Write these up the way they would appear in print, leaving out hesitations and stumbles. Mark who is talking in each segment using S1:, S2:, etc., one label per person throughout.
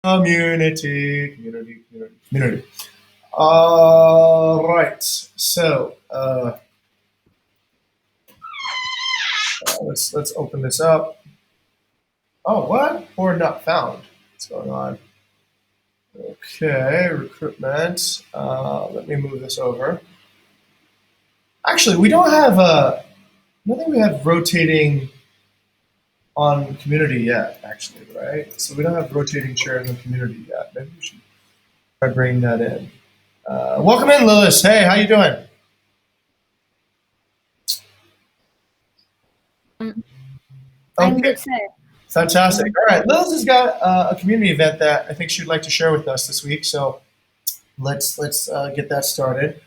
S1: Community. All right. So let's open this up. Oh, what? Board not found. What's going on? Okay, recruitment. Let me move this over. Actually, we don't have I don't think we have rotating on community yet. Actually, right? So we don't have rotating chairs on community yet. Maybe we should try bringing that in. Welcome in, Lilis. Hey, how you doing?
S2: I'm
S1: Okay,
S2: good, sir.
S1: fantastic. All right, Lilis has got a community event that I think she'd like to share with us this week. So let's get that started.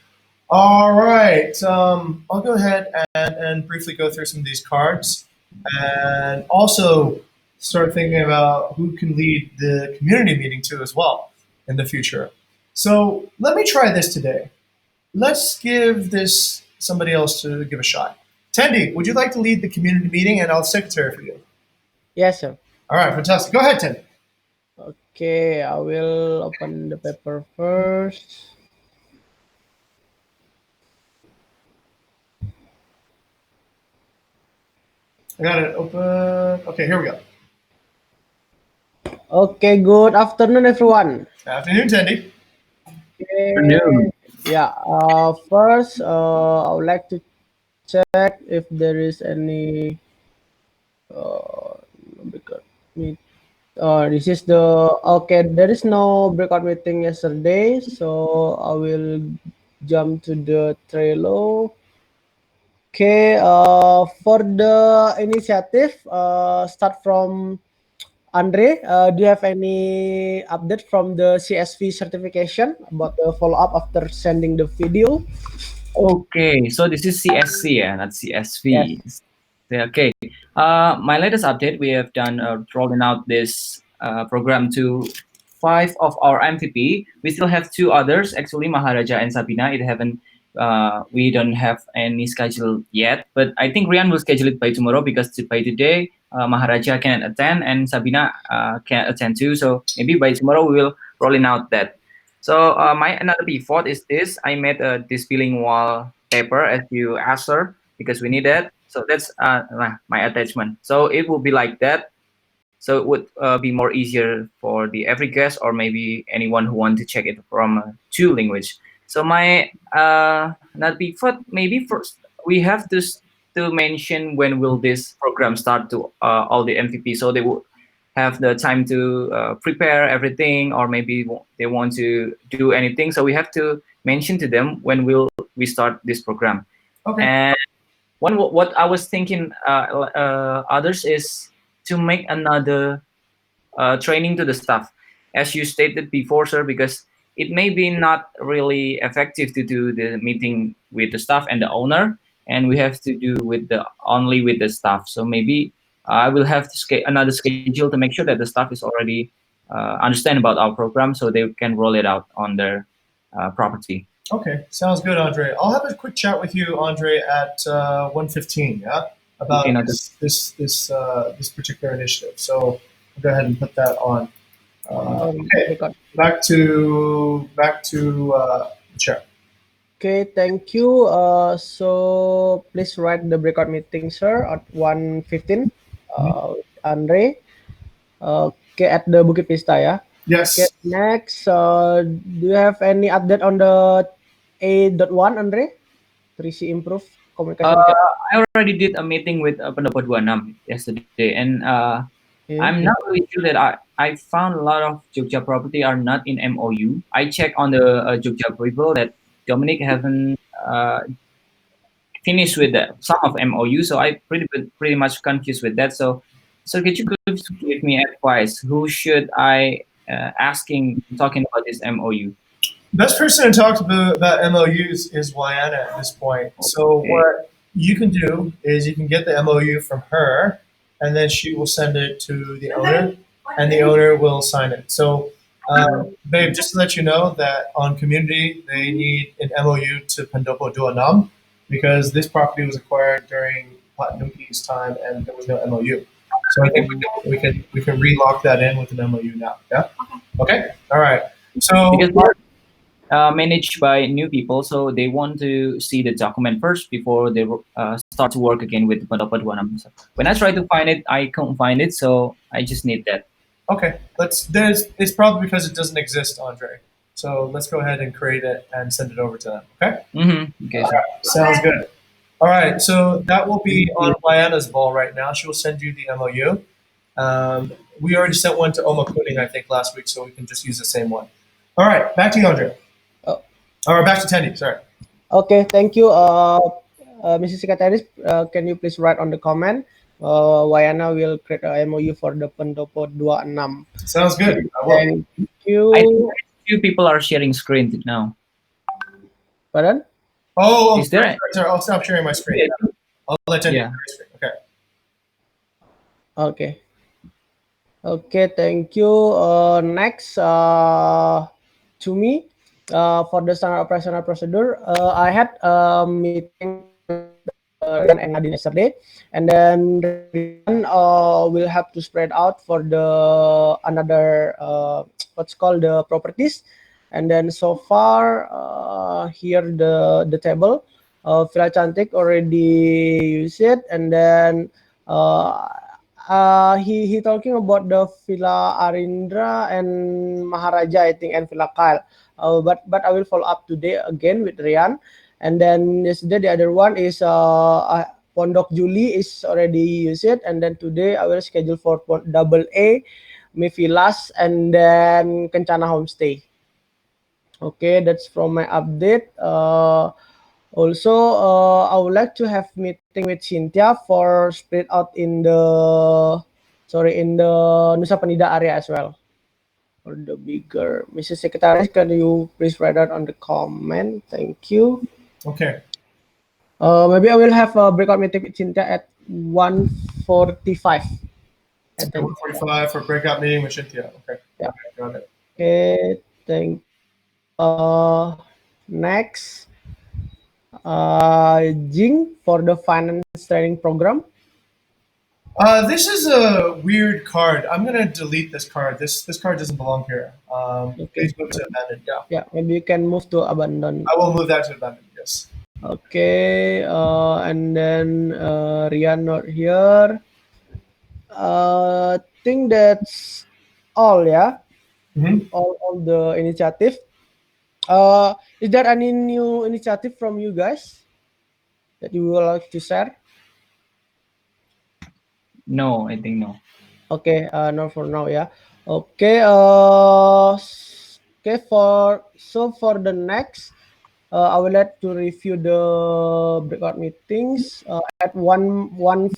S1: All right, I'll go ahead and briefly go through some of these cards, and also start thinking about who can lead the community meeting too as well in the future. So let me try this today. Let's give this somebody else to give a shot. Tendi, would you like to lead the community meeting, and I'll secretary for you?
S3: Yes, sir.
S1: All right, fantastic. Go ahead, Tendi.
S3: Okay, I will open the paper first.
S1: I got it open. Okay, here we go.
S3: Okay, good afternoon, everyone.
S1: Afternoon, Tendi.
S3: Okay. Yeah. First, I would like to check if there is any. Breakout meet. This is the okay. There is no breakout meeting yesterday, so I will jump to the Trello. Okay. For the initiative, start from Andre. Do you have any update from the CSV certification about the follow up after sending the video?
S4: Okay, so this is CSC, not
S3: Yes.
S4: CSV. Okay. My latest update, we have done rolling out this program to 5 of our MVP. We still have 2 others, actually Maharaja and Sabina. It haven't. We don't have any schedule yet, but I think Rian will schedule it by tomorrow because by today Maharaja can attend and Sabina can attend too. So maybe by tomorrow we will rolling out that. So my another pivot is this. I made this filling wall paper as you asked, sir, because we need that. So that's my attachment. So it will be like that. So it would be more easier for the every guest or maybe anyone who want to check it from 2 language. So my another pivot maybe first we have to mention when will this program start to all the MVP. So they will have the time to prepare everything or maybe they want to do anything, so we have to mention to them when will we start this program.
S1: Okay.
S4: And what I was thinking others is to make another training to the staff as you stated before, sir, because it may be not really effective to do the meeting with the staff and the owner, and we have to do with the only with the staff. So maybe I will have to another schedule to make sure that the staff is already understand about our program so they can roll it out on their property.
S1: Okay, sounds good, Andre. I'll have a quick chat with you, Andre, at 1:15. Yeah, about
S4: Okay,
S1: this particular initiative. So I'll go ahead and put that on. Okay,
S3: Record.
S1: back to the chair.
S3: Okay, thank you. So please write the breakout meeting, sir, at 1:15. Andre. Okay, at the Bukit Vista, yeah.
S1: Yes.
S3: Okay, next, do you have any update on the A.1, Andre? 3C improve communication.
S4: I already did a meeting with Pendapat 26 yesterday, and I'm not really sure that I found a lot of Jogja property are not in MOU. I checked on the Jogja people that Dominic haven't finished with some of MOU, so I pretty much confused with that. So could you give me advice? Who should I talking about this MOU?
S1: Best person to talk about MOUs is Wyana at this point. So
S4: Okay.
S1: what you can do is you can get the MOU from her, and then she will send it to the owner, and the owner will sign it. So, babe, just to let you know that on community they need an MOU to Pendopo Duanam because this property was acquired during Pat Nuki's time, and there was no MOU. So I think we can relock that in with an MOU now. Yeah. Okay. All right. So
S4: Because we're managed by new people, so they want to see the document first before they start to work again with the pendapat one. So when I try to find it, I can't find it, so I just need that.
S1: okay, it's probably because it doesn't exist, Andre. So let's go ahead and create it and send it over to them. Okay.
S4: Okay, sir.
S1: Sounds good. All right. So that will be
S3: Thank
S1: on
S3: you.
S1: Diana's ball right now. She will send you the MOU. We already sent one to Oma Kuning, I think, last week, so we can just use the same one. All right. Back to you, Andre.
S3: Oh,
S1: Or back to Tendy. Sorry.
S3: okay, thank you, Mrs. Secretaris. Can you please write on the comment? Wayana will create a MOU for the pendopo 26.
S1: Sounds good. I will.
S3: Thank
S4: I think
S3: you.
S4: few people are sharing screen now.
S3: Pardon?
S1: Oh,
S4: Is there?
S1: sorry. I'll stop sharing my screen. I'll let Tendy
S4: Yeah.
S1: share her screen. Okay.
S3: Okay. Okay, thank you. Next, to me, for the standard operational procedure, I had a meeting with Rian and Nadine yesterday, and then Rian will have to spread out for the another what's called the properties, and then so far here the table, Villa Cantik already use it, and then. Uh, he talking about the Villa Arindra and Maharaja, I think, and Villa Kyle. But I will follow up today again with Rian, and then yesterday the other one is Pondok Juli is already used it, and then today I will schedule for double A, Mivilas, and then Kencana Homestay. Okay, that's from my update. Also, I would like to have meeting with Cynthia for split out in the Nusa Penida area as well. For the bigger, Mrs. Secretary, can you please write that on the comment? Thank you.
S1: Okay.
S3: Maybe I will have a breakout meeting with Cynthia at 1:45. I
S1: Okay,
S3: think.
S1: 145 for breakout meeting with Cynthia. Okay.
S3: Yeah.
S1: Okay, got it.
S3: Okay. Thank you. Next, Jing for the finance training program.
S1: This is a weird card. I'm gonna delete this card. This card doesn't belong here.
S3: Okay.
S1: Please move to abandoned. Yeah,
S3: Yeah, maybe you can move to abandon.
S1: I will move that to abandoned. Yes.
S3: Okay, and then Rian not here. Think that's all. Yeah,
S1: Hmm.
S3: all the initiative. Is there any new initiative from you guys that you would like to share?
S4: No, I think no.
S3: Okay, not for now. Yeah. Okay. Okay. For the next, I will like to review the breakout meetings at 1:15.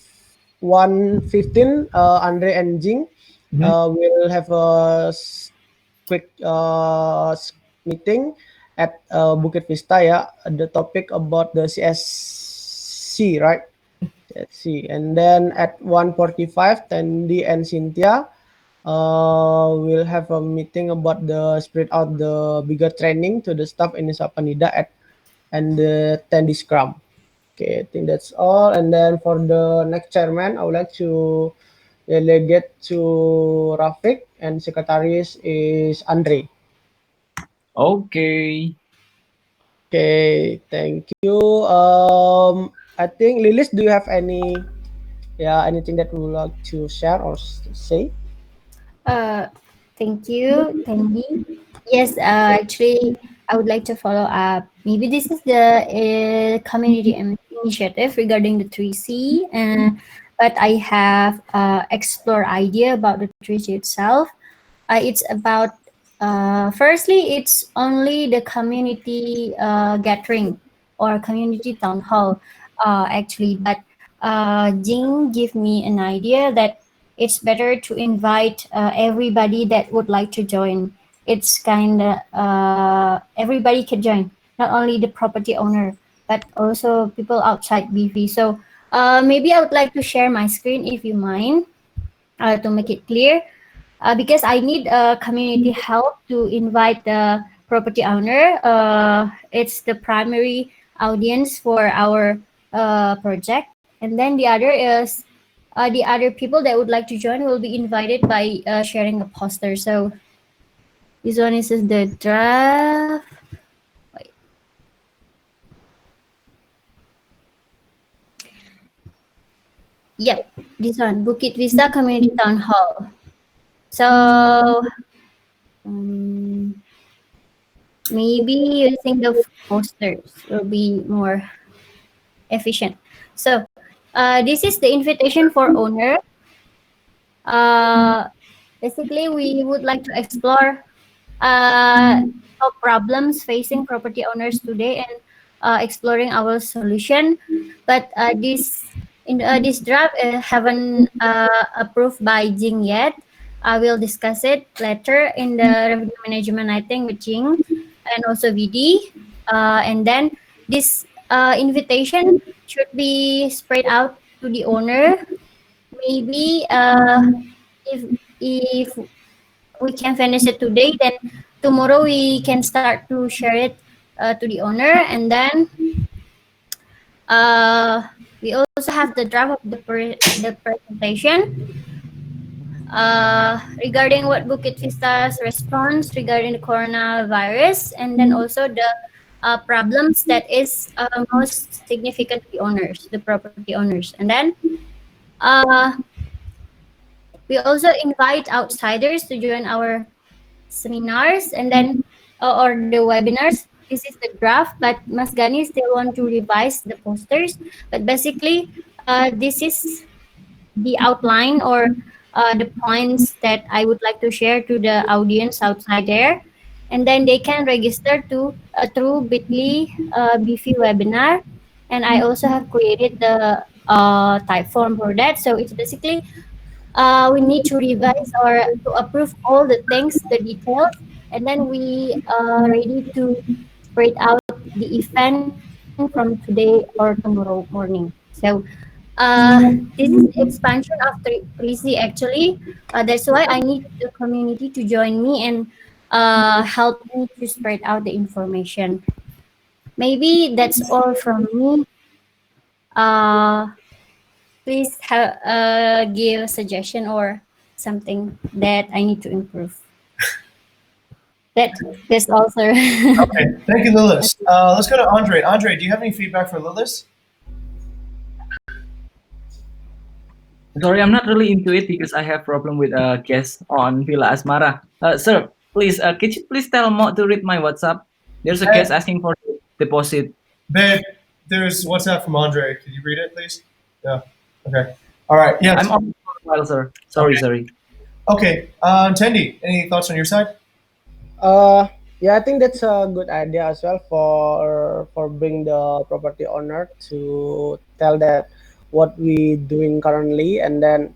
S3: Andre and Jing
S1: Hmm.
S3: will have a quick meeting at Bukit Vista. Yeah, the topic about the CSC, right? Let's see. And then at 1:45, Tandy and Cynthia will have a meeting about the spread out the bigger training to the staff in Sapanida at and the Tandy Scrum. Okay, I think that's all. And then for the next chairman, I would like to delegate to Rafik, and secretaries is Andre.
S4: Okay.
S3: Okay, thank you. I think Lilis, do you have anything that you would like to share or say?
S2: Uh, Thank you, Tandy. Yes, actually, I would like to follow up. Maybe this is the community initiative regarding the 3C, but I have explored idea about the 3C itself. It's about firstly, it's only the community gathering or community town hall, actually. But Jing gave me an idea that it's better to invite everybody that would like to join. It's kind of everybody can join, not only the property owner, but also people outside BV. So maybe I would like to share my screen if you mind to make it clear because I need community help to invite the property owner. It's the primary audience for our project, and then the other is the other people that would like to join will be invited by sharing a poster. So This one is the draft. Wait. Yep, this one, Bukit Vista Community Town Hall. So um, maybe using the posters will be more efficient. So this is the invitation for owner. Uh, Basically, we would like to explore top problems facing property owners today and exploring our solution. But this draft haven't approved by Jing yet. I will discuss it later in the revenue management meeting with Jing and also VD. And then this invitation should be spread out to the owner. Maybe if we can finish it today, then tomorrow we can start to share it to the owner, and then uh, we also have the draft of the presentation regarding what Bukit Vista's response regarding the coronavirus, and then also the problems that is most significant to the owners, the property owners, and then uh, we also invite outsiders to join our seminars and then or the webinars. This is the draft, but Mas Gani still want to revise the posters. But basically, this is the outline or the points that I would like to share to the audience outside there. And then they can register to through Bitly BV webinar. And I also have created the type form for that. So it's basically we need to revise or to approve all the things, the details, and then we are ready to spread out the event from today or tomorrow morning. So this is expansion of 3C actually. That's why I need the community to join me and help me to spread out the information. Maybe that's all from me. Uh, Please give a suggestion or something that I need to improve. That's all, sir.
S1: Okay, thank you, Lilis. Let's go to Andre. Andre, do you have any feedback for Lilis?
S4: Sorry, I'm not really into it because I have problem with a guest on Villa Asmara. Sir, please, could you please tell Mo to read my WhatsApp? There's a guest asking for deposit.
S1: Babe, there's WhatsApp from Andre. Can you read it, please? Yeah. Okay. All right. Yes.
S4: I'm on for a while, sir. Sorry, sorry.
S1: Okay. Tendi, any thoughts on your side?
S3: Yeah, I think that's a good idea as well for bring the property owner to tell that what we doing currently, and then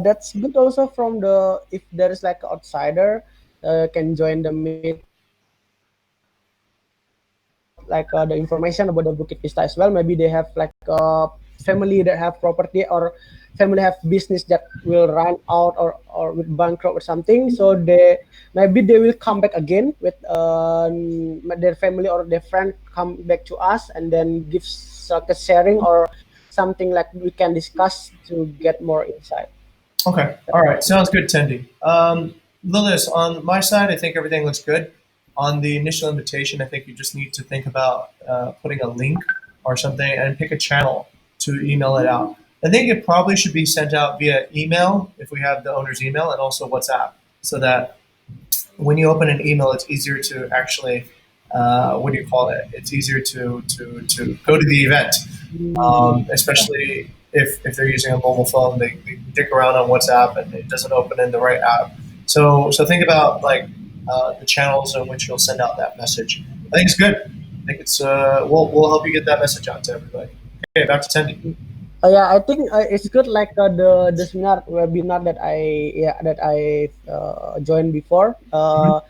S3: that's good also from the if there is like outsider can join the meeting and find out like the information about the Bukit Vista as well. Maybe they have like a family that have property or family have business that will run out or with bankrupt or something. So they maybe they will come back again with their family or their friend come back to us and then give like a sharing or something like we can discuss to get more insight.
S1: Okay. All right. Sounds good, Tendi. Lilis, on my side, I think everything looks good. On the initial invitation, I think you just need to think about putting a link or something and pick a channel to email it out. I think it probably should be sent out via email if we have the owner's email and also WhatsApp so that when you open an email, it's easier to actually, what do you call it? It's easier to go to the event, especially if they're using a mobile phone, they dick around on WhatsApp and it doesn't open in the right app. So think about like the channels in which you'll send out that message. I think it's good. I think it's we'll help you get that message out to everybody. Okay, back to Tendi.
S3: Yeah, I think it's good like the seminar webinar that I joined before. Like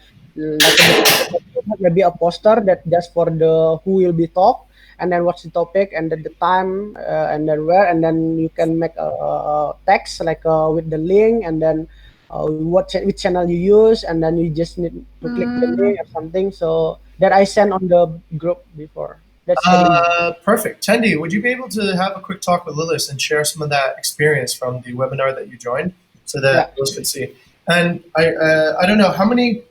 S3: maybe a poster that just for the who will be talk and then what's the topic and then the time and then where and then you can make a text like with the link and then which channel you use and then you just need to click the link or something. So that I sent on the group before. That's very easy.
S1: Perfect. Tendi, would you be able to have a quick talk with Lilis and share some of that experience from the webinar that you joined so that
S3: Yeah.
S1: those could see? And I don't know how many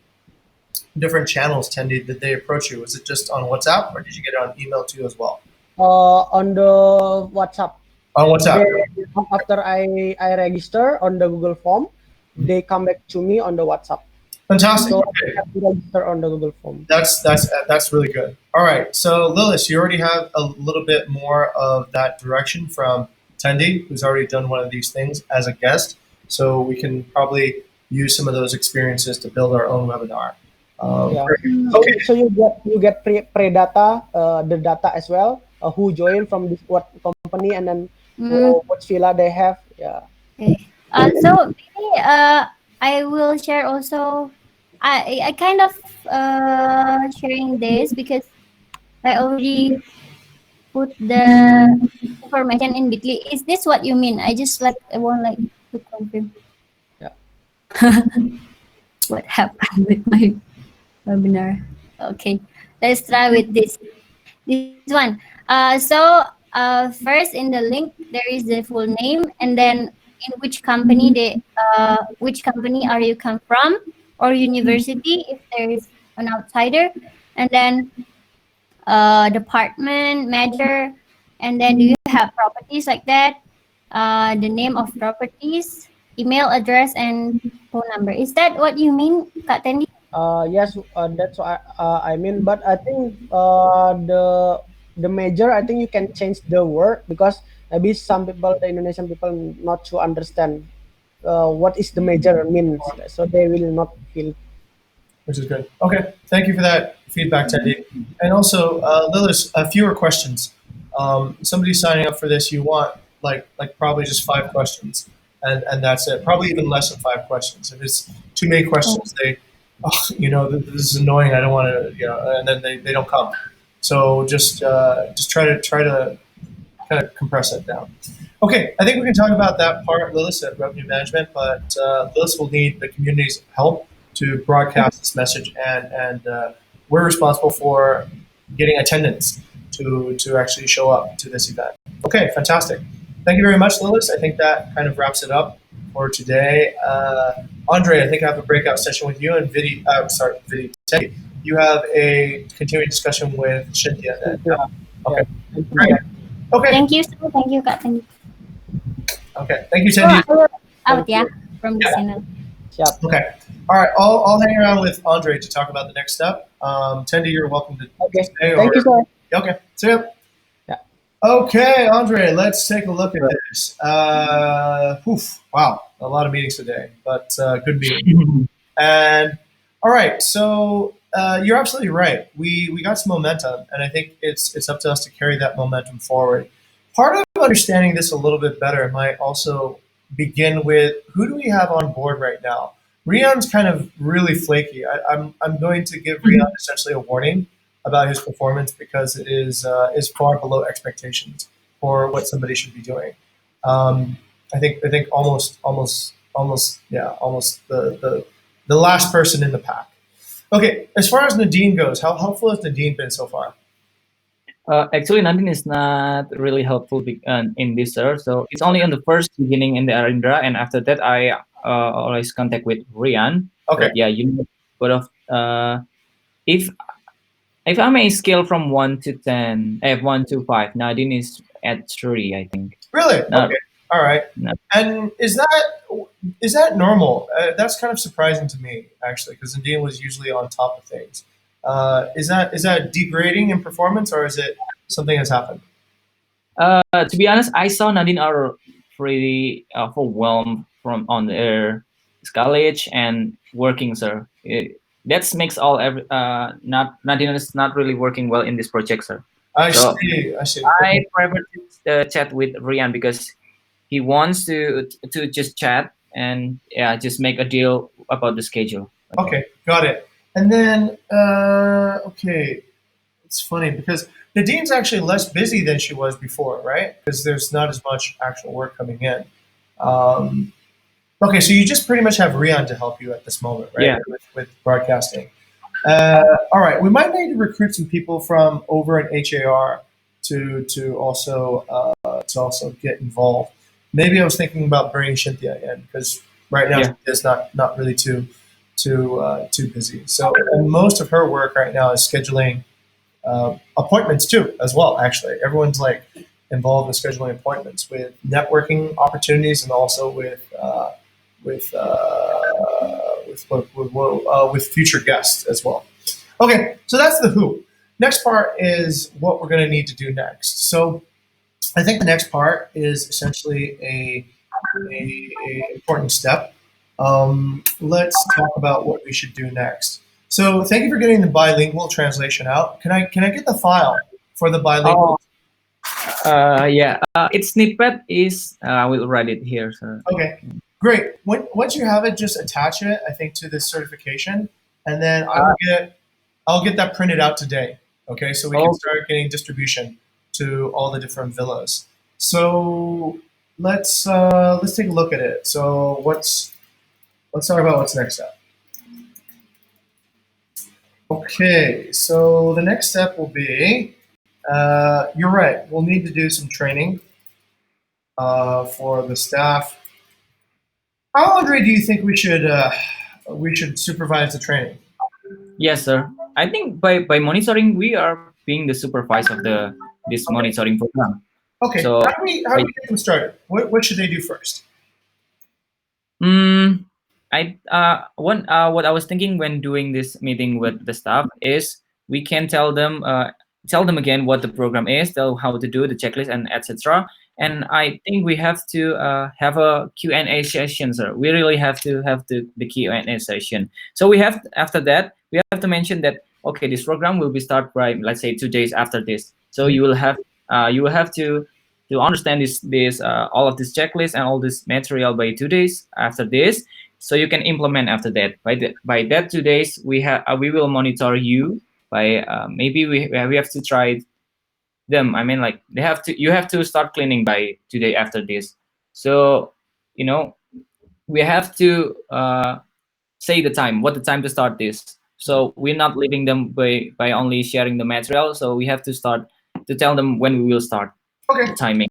S1: different channels did they approach you? Was it just on WhatsApp, or did you get it on email too as well?
S3: On the WhatsApp.
S1: On WhatsApp.
S3: They, after I register on the Google form, they come back to me on the WhatsApp.
S1: Fantastic.
S3: So
S1: Okay.
S3: I have to register on the Google form.
S1: That's really good. All right. So Lilis, you already have a little bit more of that direction from Tendi, who's already done one of these things as a guest. So we can probably use some of those experiences to build our own webinar.
S3: Yeah.
S1: Great.
S3: So
S1: Okay.
S3: so you get pre data, the data as well. Who joined from this what company, and then
S2: Mm,
S3: what villa they have. Yeah.
S2: okay. So maybe I will share also. I kind of sharing this because I already put the information in Bitly. Is this what you mean? I want like to confirm
S3: Yeah.
S2: what happened with my webinar. Okay, let's try with this one. First in the link there is the full name, and then in which company are you come from, or university if there is an outsider, and then department, major, and then do you have properties like that? The name of properties, email address, and phone number. Is that what you mean, Kak Tendi?
S3: Yes, that's what I mean. But I think the major, I think you can change the word, because maybe some people, the Indonesian people, not to understand what is the major means, so they will not feel.
S1: Which is good. Okay, thank you for that feedback, Tendi. And also, Lilis, fewer questions. Somebody signing up for this, you want like probably just 5 questions, and that's it. Probably even less than 5 questions. If it's too many
S2: Oh,
S1: questions, this is annoying. I don't want to, and then they don't come. So just try to kind of compress that down. Okay, I think we can talk about that part, Lilis, at revenue management, but Lilis will need the community's help to broadcast this message, and we're responsible for getting attendance to actually show up to this event. Okay, fantastic. Thank you very much, Lilis. I think that kind of wraps it up for today. Andre, I think I have a breakout session with you, and Vidi, Teddy. You have a continuing discussion with Cynthia then.
S3: Yeah,
S1: Okay,
S3: yeah. Thank you.
S1: great. Okay,
S2: thank you, sir. Thank you, Kak Tendi.
S1: okay. Thank you,
S2: So
S1: Cindy.
S2: I will out, yeah, from this
S1: Yeah.
S2: channel.
S3: Siap.
S1: Okay. All right. I'll hang around with Andre to talk about the next step. Tendi, you're welcome to
S3: Okay.
S1: stay.
S3: Thank you, sir.
S1: Okay. See ya.
S3: Yeah.
S1: Okay, Andre, let's take a look at this. Wow, a lot of meetings today, but good meeting. And all right, so you're absolutely right. We got some momentum, and I think it's up to us to carry that momentum forward. Part of understanding this a little bit better might also begin with who do we have on board right now. Rian's kind of really flaky. I'm going to give Rian essentially a warning about his performance because it is far below expectations for what somebody should be doing. I think almost the last person in the pack. Okay, as far as Nadine goes, how helpful has Nadine been so far?
S4: Actually, Nadine is not really helpful in this, sir. So it's only on the first beginning in the Arindra, and after that, I always contact with Rian.
S1: Okay,
S4: But yeah, but if if I may scale from 1 to 10, 1 to 5, Nadine is at 3, I think.
S1: really?
S4: Not,
S1: Okay, all right.
S4: not
S1: And is that normal? That's kind of surprising to me actually, because Nadine was usually on top of things. Is that degrading in performance, or is it something has happened?
S4: To be honest, I saw Nadine are pretty overwhelmed from on their college and working, sir. That makes not Nadine is not really working well in this project, sir.
S1: I
S4: So
S1: see. I see.
S4: I prefer to chat with Rian because he wants to just chat and yeah, just make a deal about the schedule.
S1: Okay, got it. And then, okay, it's funny because Nadine's actually less busy than she was before, right? Because there's not as much actual work coming in. Um, okay, so you just pretty much have Rian to help you at this moment, right?
S4: Yeah.
S1: With broadcasting. All right, we might need to recruit some people from over in HAR to also get involved. Maybe I was thinking about bringing Cynthia in because Right now,
S4: Yeah.
S1: it's not really too busy. So and most of her work right now is scheduling appointments too, as well. Actually, everyone's like involved in scheduling appointments with networking opportunities and also with with future guests as well. Okay, so that's the who. Next part is what we're going to need to do next. So I think the next part is essentially a important step. Let's talk about what we should do next. So thank you for getting the bilingual translation out. Can I get the file for the
S4: Oh,
S1: bilingual?
S4: yeah. Its snippet is I will write it here, sir.
S1: Okay, great. Once you have it, just attach it. I think to this certification, and then
S4: Uh,
S1: I'll get that printed out today. Okay, so we can
S4: oh,
S1: start getting distribution to all the different villas. So let's take a look at it. So let's talk about what's next step. Okay, so the next step will be you're right. We'll need to do some training for the staff. How, Andre, do you think we should supervise the training?
S4: yes, sir. I think by monitoring, we are being the supervisor of the this
S1: Okay,
S4: monitoring program.
S1: okay.
S4: So,
S1: How
S4: I,
S1: do we get them started? What should they do first?
S4: mm, what I was thinking when doing this meeting with the staff is we can tell them again what the program is, tell how to do the checklist and etc. And I think we have to have a Q&A session, sir. We really have to have the Q&A session. So we have after that we have to mention that okay, this program will be start by let's say 2 days after this. So
S1: Mhm.
S4: you will have to understand this all of this checklist and all this material by 2 days after this so you can implement after that by that 2 days we will monitor you by maybe we have to try them. I mean like they have to you have to start cleaning by 2 day after this. So you know we have to say the time what the time to start this, so we're not leaving them by only sharing the material, so we have to start to tell them when we will start the
S1: Okay,
S4: timing.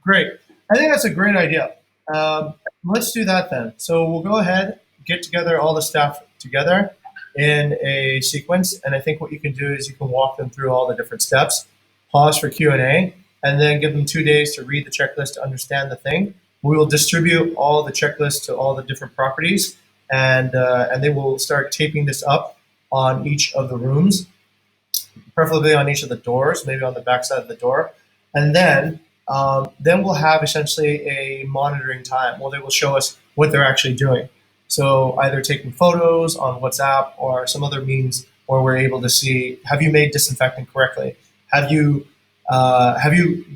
S1: great. I think that's a great idea. Um, let's do that then. So we'll go ahead, get together all the staff together in a sequence, and I think what you can do is you can walk them through all the different steps, pause for Q&A, and then give them 2 days to read the checklist to understand the thing. We will distribute all the checklists to all the different properties, and they will start taping this up on each of the rooms, preferably on each of the doors, maybe on the back side of the door. And then we'll have essentially a monitoring time. Well, they will show us what they're actually doing. So either taking photos on WhatsApp or some other means where we're able to see, have you made disinfectant correctly?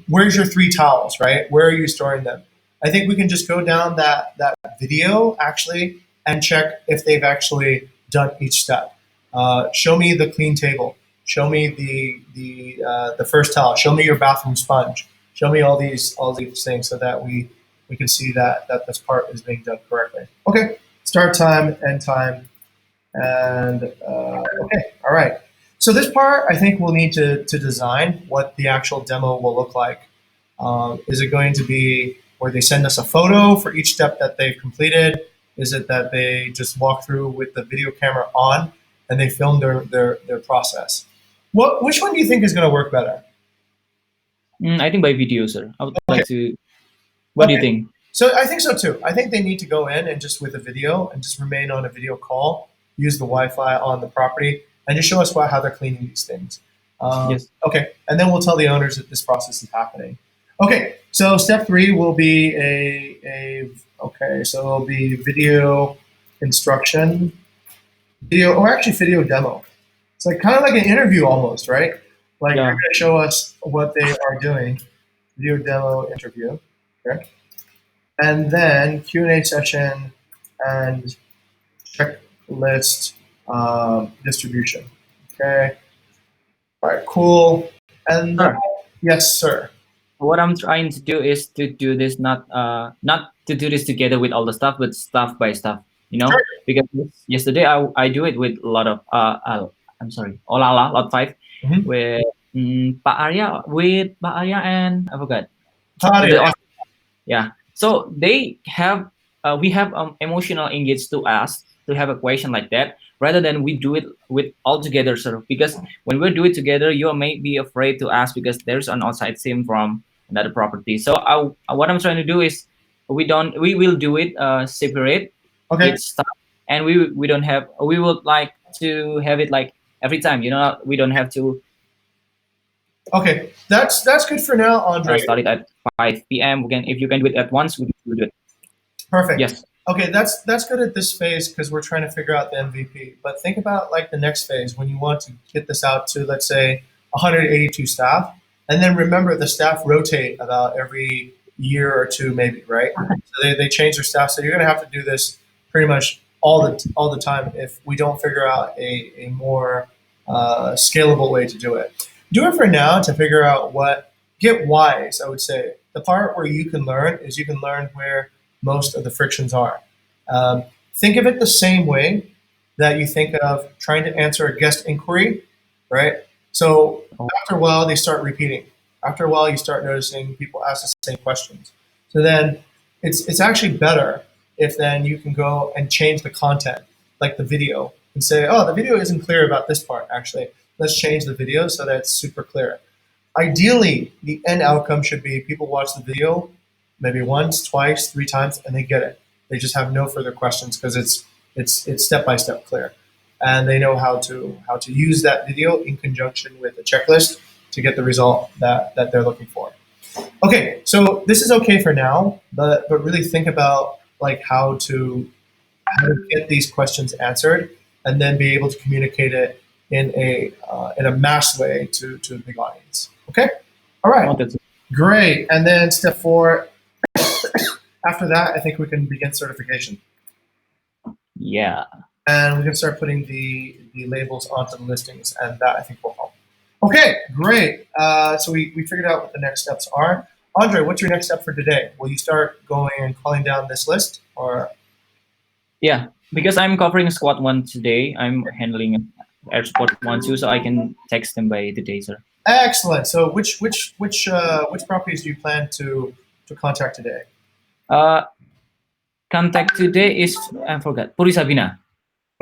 S1: Where's your 3 towels, right? Where are you storing them? I think we can just go down that video actually and check if they've actually done each step. Show me the clean table. Show me the first towel. Show me your bathroom sponge. Show me all these things so that we can see that this part is being done correctly. Okay, start time, end time, and okay, all right. So this part, I think we'll need to design what the actual demo will look like. Is it going to be where they send us a photo for each step that they've completed? Is it that they just walk through with the video camera on and they film their process? Which one do you think is going to work better?
S4: I think by video, sir. I would
S1: Okay,
S4: like to. What do you
S1: okay.
S4: think?
S1: So I think so too. I think they need to go in and just with a video and just remain on a video call, use the Wi-Fi on the property, and just show us how they're cleaning these things.
S4: Yes.
S1: Okay, and then we'll tell the owners that this process is happening. Okay, so step 3 will be so it'll be video instruction, video or actually video demo. It's like kind of like an interview almost, right? Like they're
S4: Yeah.
S1: going to show us what they are doing, video demo interview, okay? And then Q&A session and checklist distribution. Okay, all right, cool. And
S4: Sir,
S1: yes, sir.
S4: what I'm trying to do is to do this not to do this together with all the stuff, but stuff by stuff. You know,
S1: Sure.
S4: because yesterday I do it with a lot of I'm sorry, Olala lot 5
S1: Mm-hmm.
S4: with Pak Arya and I forgot
S1: Howdy.
S4: the yeah. So they have we have emotional engaged to us to have a question like that rather than we do it with all together, sir. Because when we do it together, you may be afraid to ask because there's an outside sim from another property. So what I'm trying to do is we will do it separate
S1: Okay.
S4: each stuff, and we don't have we would like to have it like every time. We don't have to
S1: Okay. That's good for now, Andre.
S4: start it at 5 p.m. We can if you can do it at once, we will do it.
S1: Perfect.
S4: Yes.
S1: Okay, that's good at this phase because we're trying to figure out the MVP. But think about like the next phase when you want to get this out to, let's say, 182 staff, and then remember the staff rotate about every year or two, maybe, right? So they change their staff. So you're going to have to do this pretty much all the time if we don't figure out a more scalable way to do it. Do it for now to figure out get wise. I would say the part where you can learn is you can learn where most of the frictions are. Think of it the same way that you think of trying to answer a guest inquiry, right? So after a while, they start repeating. After a while, you start noticing people ask the same questions. So then it's actually better if then you can go and change the content, like the video, and say, oh, the video isn't clear about this part, actually. Let's change the video so that it's super clear. Ideally, the end outcome should be people watch the video maybe once, twice, three times, and they get it. They just have no further questions because it's step by step clear, and they know how to use that video in conjunction with a checklist to get the result that they're looking for. Okay, so this is okay for now, but really think about like how to get these questions answered, and then be able to communicate it in a mass way to the big audience. Okay, all right.
S4: Oh, that's
S1: Great. And then step 4, after that, I think we can begin certification.
S4: yeah.
S1: And we can start putting the labels onto the listings, and that I think will help. Okay, great. So we figured out what the next steps are. Andre, what's your next step for today? Will you start going and calling down this list, or?
S4: Yeah, because I'm covering squad 1 today, I'm handling air support 1 too, so I can text them by the day, sir.
S1: Excellent. So which properties do you plan to contact today?
S4: Contact today is I forgot Puri Sabina.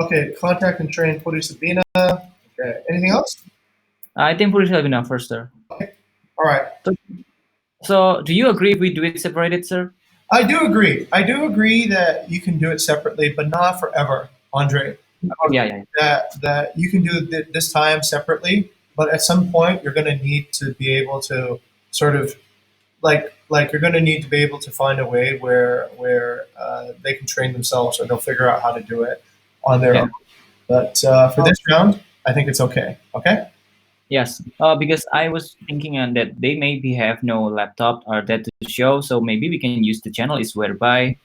S1: Okay, contact and train Puri Sabina. Okay. Anything else?
S4: I think Puri Sabina first, sir.
S1: All right.
S4: So do you agree if we do it separated, sir?
S1: I do agree. I do agree that you can do it separately, but not forever, Andre.
S4: Yeah.
S1: That you can do this time separately, but at some point you're going to need to be able to sort of like you're going to need to be able to find a way where they can train themselves, or they'll figure out how to do it on their own. But for this round, I think it's okay. Okay.
S4: Yes, because I was thinking that they maybe have no laptop or that to show, so maybe we can use the channel is whereby,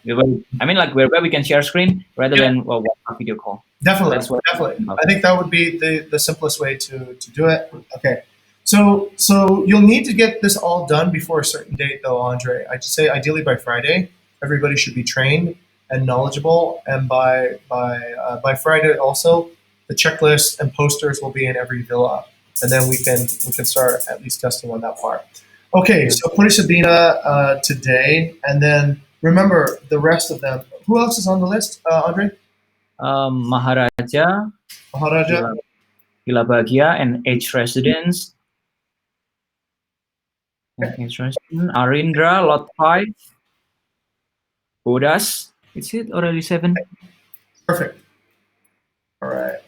S4: whereby we can share screen rather than a video call.
S1: Definitely,
S4: That's what-
S1: definitely. I think that would be the simplest way to do it. Okay. So you'll need to get this all done before a certain date, though, Andre. I'd say ideally by Friday, everybody should be trained and knowledgeable, and by Friday also, the checklist and posters will be in every villa, and then we can start at least testing on that part. Okay, so Puri Sabina today, and then remember the rest of them. Who else is on the list, Andre?
S4: Maharaja,
S1: Maharaja.
S4: Gila Bahagia, and H Residence. H Residence, Arindra, Lot 5, Bodas. Is it already 7?
S1: Perfect. All right.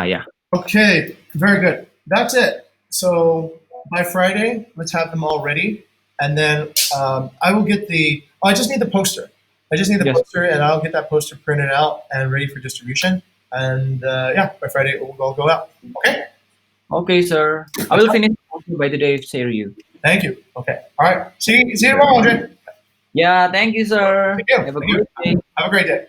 S4: Yeah.
S1: Okay, very good. That's it. So by Friday, let's have them all ready, and then I will get the. Oh, I just need the poster. I just need the poster, and I'll get that poster printed out and ready for distribution. And by Friday it will all go out. Okay.
S4: Okay, sir. I will finish by the day of you.
S1: Thank you. Okay. All right. See you tomorrow, Andre.
S4: Yeah, thank you, sir.
S1: Thank you.
S4: Have a
S1: Thank you.
S4: great day.
S1: Have a great day.